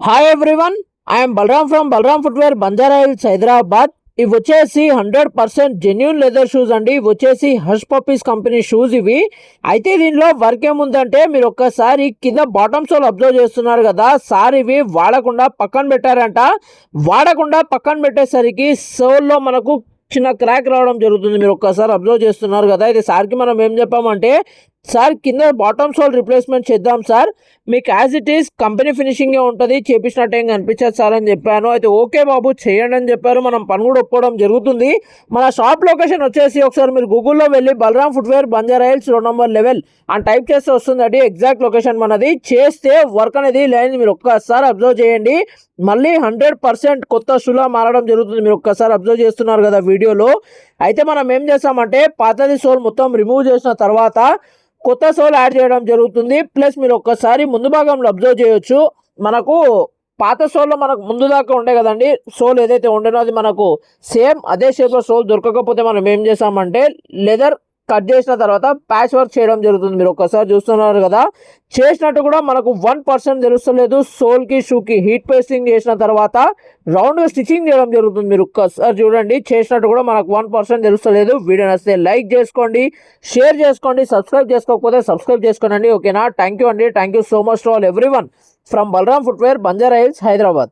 Hi everyone, I'm Balram from Balram footwear, Banjara Hills, Hyderabad. ఇవి వచ్చేసి 100% genuine leather shoes అండి. ఇవి వచ్చేసి హష్ పప్పీస్ కంపెనీ షూస్ ఇవి. అయితే దీనిలో వర్క్ ఏముందంటే, మీరు ఒక్కసారి కింద బాటమ్ సోల్ అబ్జర్వ్ చేస్తున్నారు కదా సార్, ఇవి వాడకుండా పక్కన పెట్టారంట. వాడకుండా పక్కన పెట్టేసరికి సోల్లో మనకు చిన్న క్రాక్ రావడం జరుగుతుంది. మీరు ఒక్కసారి అబ్జర్వ్ చేస్తున్నారు కదా. ఇది సార్కి మనం ఏం చెప్పామంటే, సార్ కింద బాటమ్ సోల్ రిప్లేస్మెంట్ చేద్దాం సార్, మీకు యాజ్ ఇట్ ఈస్ కంపెనీ ఫినిషింగే ఉంటుంది, చేపించినట్టు ఏం కనిపించదు సార్ అని చెప్పాను. అయితే ఓకే బాబు చేయండి అని చెప్పారు. మనం పని కూడా ఒప్పుకోవడం జరుగుతుంది. మన షాప్ లొకేషన్ వచ్చేసి ఒకసారి మీరు గూగుల్లో వెళ్ళి Balram footwear Banjara Hills road number 11 అని టైప్ చేస్తే వస్తుందండి ఎగ్జాక్ట్ లొకేషన్ మనది. చేస్తే వర్క్ అనేది లైన్ మీరు ఒక్కసారి అబ్జర్వ్ చేయండి. మళ్ళీ 100% కొత్త షూలా మారడం జరుగుతుంది. మీరు ఒక్కసారి అబ్జర్వ్ చేస్తున్నారు కదా వీడియోలో. అయితే మనం ఏం చేస్తామంటే, పాతది సోల్ మొత్తం రిమూవ్ చేసిన తర్వాత కొత్త సోల్ యాడ్ చేయడం జరుగుతుంది. ప్లస్ మీరు ఒక్కసారి ముందు భాగంలో అబ్జర్వ్ చేయొచ్చు, మనకు పాత సోల్లో మనకు ముందు దాకా ఉండే కదండి సోల్ ఏదైతే ఉండేనో అది మనకు సేమ్ అదే షేప్లో సోల్ దొరకకపోతే మనం ఏం చేసామంటే లెదర్ కట్ చేసిన తర్వాత ప్యాచ్ వర్క్ చేయడం జరుగుతుంది. మీరు ఒక్కసారి చూస్తున్నారు కదా, చేసినట్టు కూడా మనకు 1% తెలుస్తలేదు. సోల్కి షూకి హీట్ పేస్టింగ్ చేసిన తర్వాత రౌండ్గా స్టిచ్చింగ్ చేయడం జరుగుతుంది. మీరు ఒక్కసారి చూడండి, చేసినట్టు కూడా మనకు 1% తెలుస్తలేదు. వీడియో నచ్చితే లైక్ చేసుకోండి, షేర్ చేసుకోండి, సబ్స్క్రైబ్ చేసుకోకపోతే సబ్స్క్రైబ్ చేసుకోండి. ఓకేనా? థ్యాంక్ యూ అండి. Thank you so much to all everyone from Balram footwear, Banjara Hills, Hyderabad.